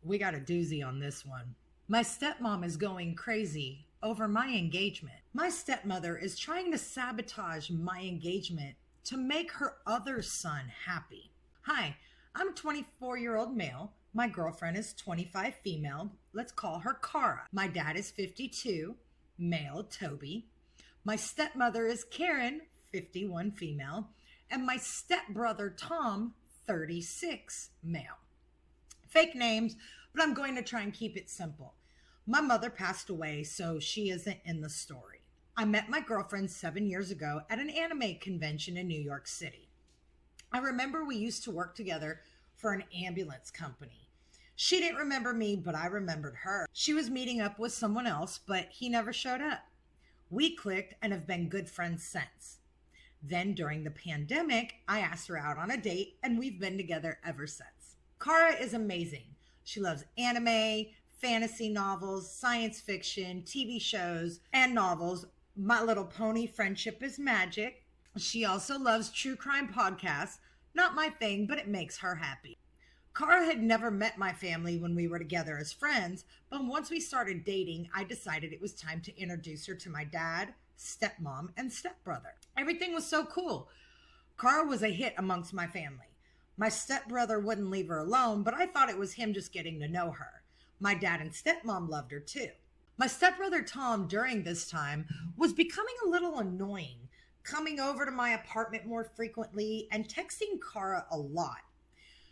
We got a doozy on this one. My stepmom is going crazy over my engagement. My stepmother is trying to sabotage my engagement to make her other son happy. Hi, I'm a 24-year-old male. My girlfriend is 25 female. Let's call her Cara. My dad is 52, male, Toby. My stepmother is Karen, 51 female. And my stepbrother Tom, 36, male. Fake names, but I'm going to try and keep it simple. My mother passed away, so she isn't in the story. I met my girlfriend 7 years ago at an anime convention in New York City. I remember we used to work together for an ambulance company. She didn't remember me, but I remembered her. She was meeting up with someone else, but he never showed up. We clicked and have been good friends since. Then during the pandemic, I asked her out on a date and we've been together ever since. Cara is amazing. She loves anime, fantasy novels, science fiction, TV shows, and novels. My Little Pony, Friendship is Magic. She also loves true crime podcasts. Not my thing, but it makes her happy. Cara had never met my family when we were together as friends, but once we started dating, I decided it was time to introduce her to my dad, stepmom, and stepbrother. Everything was so cool. Cara was a hit amongst my family. My stepbrother wouldn't leave her alone, but I thought it was him just getting to know her. My dad and stepmom loved her too. My stepbrother Tom during this time was becoming a little annoying, coming over to my apartment more frequently and texting Cara a lot.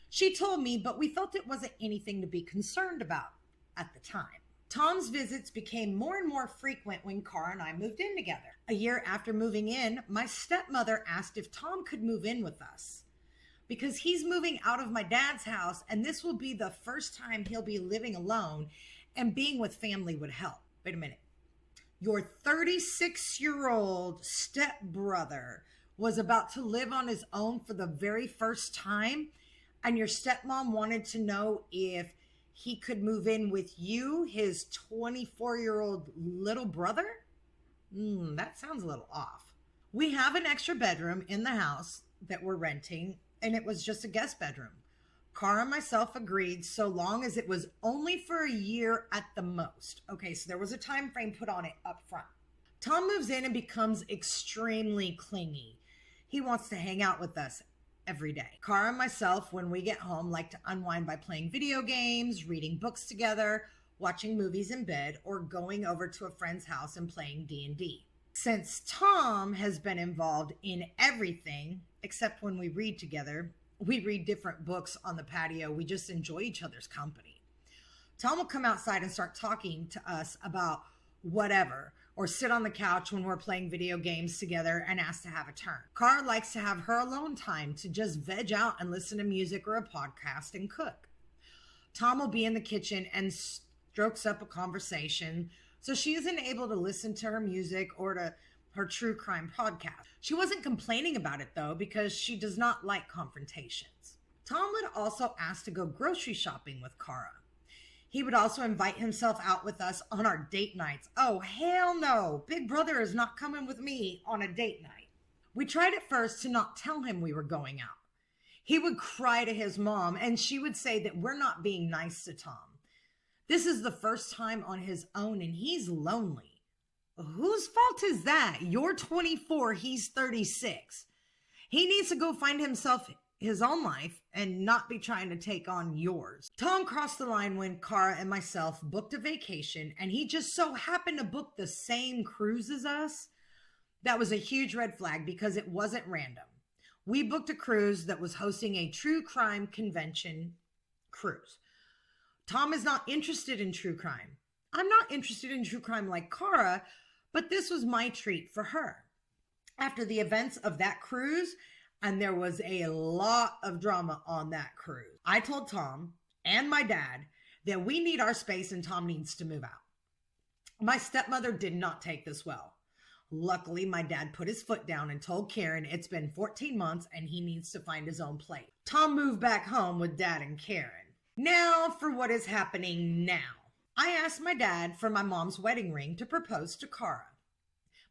She told me, but we felt it wasn't anything to be concerned about at the time. Tom's visits became more and more frequent when Cara and I moved in together. A year after moving in, my stepmother asked if Tom could move in with us because he's moving out of my dad's house and this will be the first time he'll be living alone and being with family would help. Wait a minute. Your 36-year-old stepbrother was about to live on his own for the very first time, and your stepmom wanted to know if he could move in with you, his 24-year-old little brother? That sounds a little off. We have an extra bedroom in the house that we're renting, and it was just a guest bedroom. Cara and myself agreed so long as it was only for a year at the most. Okay, so there was a time frame put on it up front. Tom moves in and becomes extremely clingy. He wants to hang out with us every day. Cara and myself, when we get home, like to unwind by playing video games, reading books together, watching movies in bed, or going over to a friend's house and playing D&D. Since Tom has been involved in everything, except when we read together, we read different books on the patio. We just enjoy each other's company. Tom will come outside and start talking to us about whatever, or sit on the couch when we're playing video games together and ask to have a turn. Cara likes to have her alone time to just veg out and listen to music or a podcast and cook. Tom will be in the kitchen and strokes up a conversation, so she isn't able to listen to her music or to her true crime podcast. She wasn't complaining about it though, because she does not like confrontations. Tom would also ask to go grocery shopping with Cara. He would also invite himself out with us on our date nights. Oh, hell no. Big brother is not coming with me on a date night. We tried at first to not tell him we were going out. He would cry to his mom and she would say that we're not being nice to Tom. This is the first time on his own and he's lonely. Whose fault is that? You're 24, he's 36. He needs to go find himself his own life and not be trying to take on yours. Tom crossed the line when Cara and myself booked a vacation and he just so happened to book the same cruise as us. That was a huge red flag because it wasn't random. We booked a cruise that was hosting a true crime convention cruise. Tom is not interested in true crime. I'm not interested in true crime like Cara, but this was my treat for her. After the events of that cruise, and there was a lot of drama on that cruise, I told Tom and my dad that we need our space and Tom needs to move out. My stepmother did not take this well. Luckily, my dad put his foot down and told Karen it's been 14 months and he needs to find his own place. Tom moved back home with Dad and Karen. Now for what is happening now. I asked my dad for my mom's wedding ring to propose to Cara.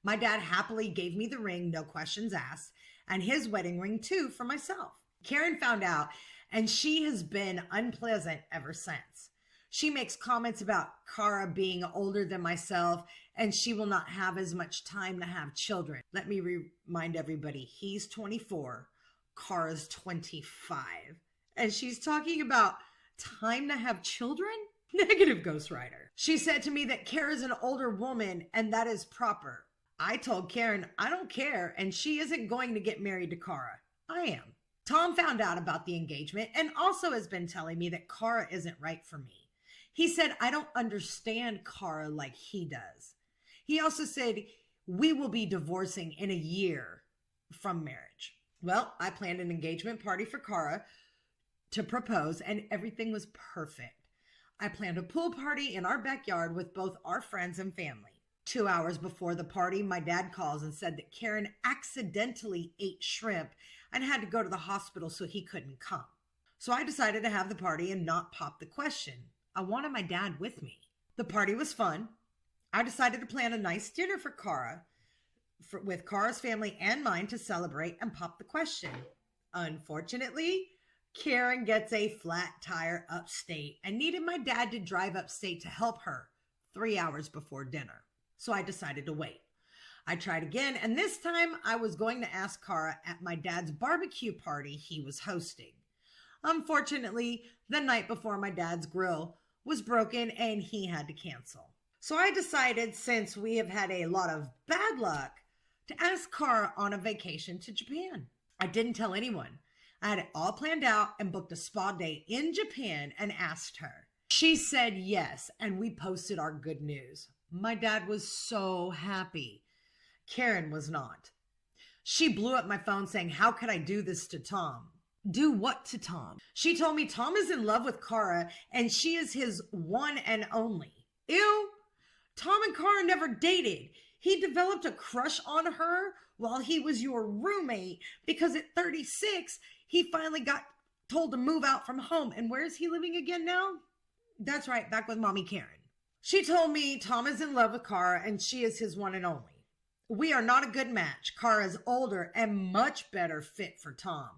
My dad happily gave me the ring, no questions asked, and his wedding ring too for myself. Karen found out and she has been unpleasant ever since. She makes comments about Cara being older than myself and she will not have as much time to have children. Let me remind everybody, he's 24, Cara's 25. And she's talking about time to have children? Negative ghostwriter. She said to me that Kara's an older woman and that is proper. I told Karen I don't care and she isn't going to get married to Cara. I am. Tom found out about the engagement and also has been telling me that Cara isn't right for me. He said I don't understand Cara like he does. He also said we will be divorcing in a year from marriage. Well, I planned an engagement party for Cara to propose and everything was perfect. I planned a pool party in our backyard with both our friends and family. 2 hours before the party, my dad calls and said that Karen accidentally ate shrimp and had to go to the hospital so he couldn't come. So I decided to have the party and not pop the question. I wanted my dad with me. The party was fun. I decided to plan a nice dinner for Cara, with Cara's family and mine to celebrate and pop the question. Unfortunately, Karen gets a flat tire upstate and needed my dad to drive upstate to help her 3 hours before dinner. So I decided to wait. I tried again, and this time I was going to ask Cara at my dad's barbecue party he was hosting. Unfortunately, the night before my dad's grill was broken and he had to cancel. So I decided, since we have had a lot of bad luck, to ask Cara on a vacation to Japan. I didn't tell anyone. I had it all planned out and booked a spa day in Japan and asked her. She said yes, and we posted our good news. My dad was so happy. Karen was not. She blew up my phone saying, how could I do this to Tom? Do what to Tom? She told me Tom is in love with Cara and she is his one and only. Ew. Tom and Cara never dated. He developed a crush on her while he was your roommate because at 36, he finally got told to move out from home. And where is he living again now? That's right, back with Mommy Karen. She told me Tom is in love with Cara and she is his one and only. We are not a good match. Cara is older and much better fit for Tom.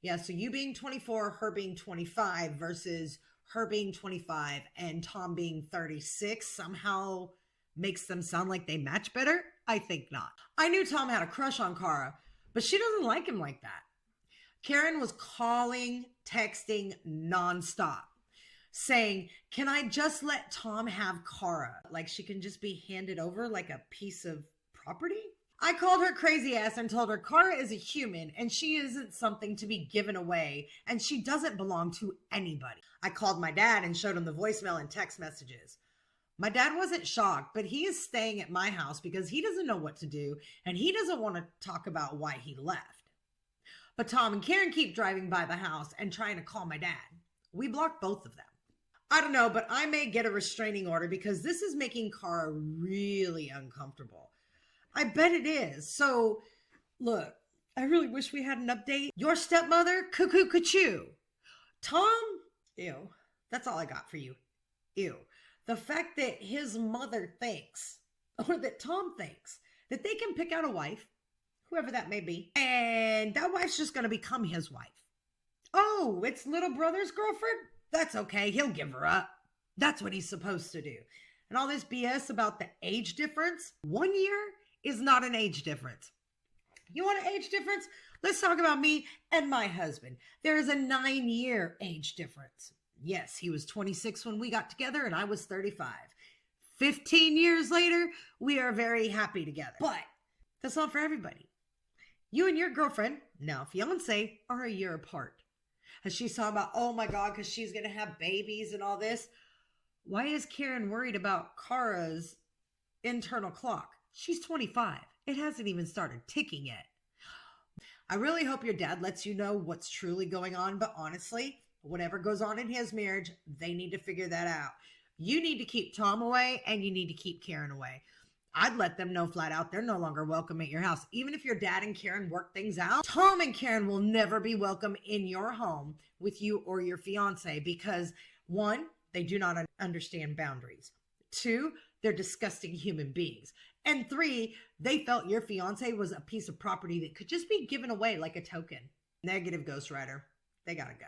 Yeah, so you being 24, her being 25 versus her being 25 and Tom being 36 somehow makes them sound like they match better? I think not. I knew Tom had a crush on Cara, but she doesn't like him like that. Karen was calling, texting nonstop, saying, can I just let Tom have Cara? Like she can just be handed over like a piece of property? I called her crazy ass and told her Cara is a human and she isn't something to be given away and she doesn't belong to anybody. I called my dad and showed him the voicemail and text messages. My dad wasn't shocked, but he is staying at my house because he doesn't know what to do and he doesn't want to talk about why he left. But Tom and Karen keep driving by the house and trying to call my dad. We blocked both of them. I don't know, but I may get a restraining order because this is making Cara really uncomfortable. I bet it is. So, look, I really wish we had an update. Your stepmother, cuckoo cuckoo. Tom, ew. That's all I got for you. Ew. The fact that his mother thinks, or that Tom thinks, that they can pick out a wife, whoever that may be, and that wife's just going to become his wife. Oh, it's little brother's girlfriend? That's okay. He'll give her up. That's what he's supposed to do. And all this BS about the age difference, 1 year is not an age difference. You want an age difference? Let's talk about me and my husband. There is a 9-year age difference. Yes, he was 26 when we got together and I was 35. 15 years later, we are very happy together. But that's not for everybody. You and your girlfriend, now fiance, are a year apart. And she's talking about, oh my God, because she's going to have babies and all this. Why is Karen worried about Cara's internal clock? She's 25. It hasn't even started ticking yet. I really hope your dad lets you know what's truly going on, but honestly, whatever goes on in his marriage, they need to figure that out. You need to keep Tom away and you need to keep Karen away. I'd let them know flat out they're no longer welcome at your house. Even if your dad and Karen work things out, Tom and Karen will never be welcome in your home with you or your fiance because 1, they do not understand boundaries. 2, they're disgusting human beings. And 3, they felt your fiance was a piece of property that could just be given away like a token. Negative ghostwriter. They gotta go.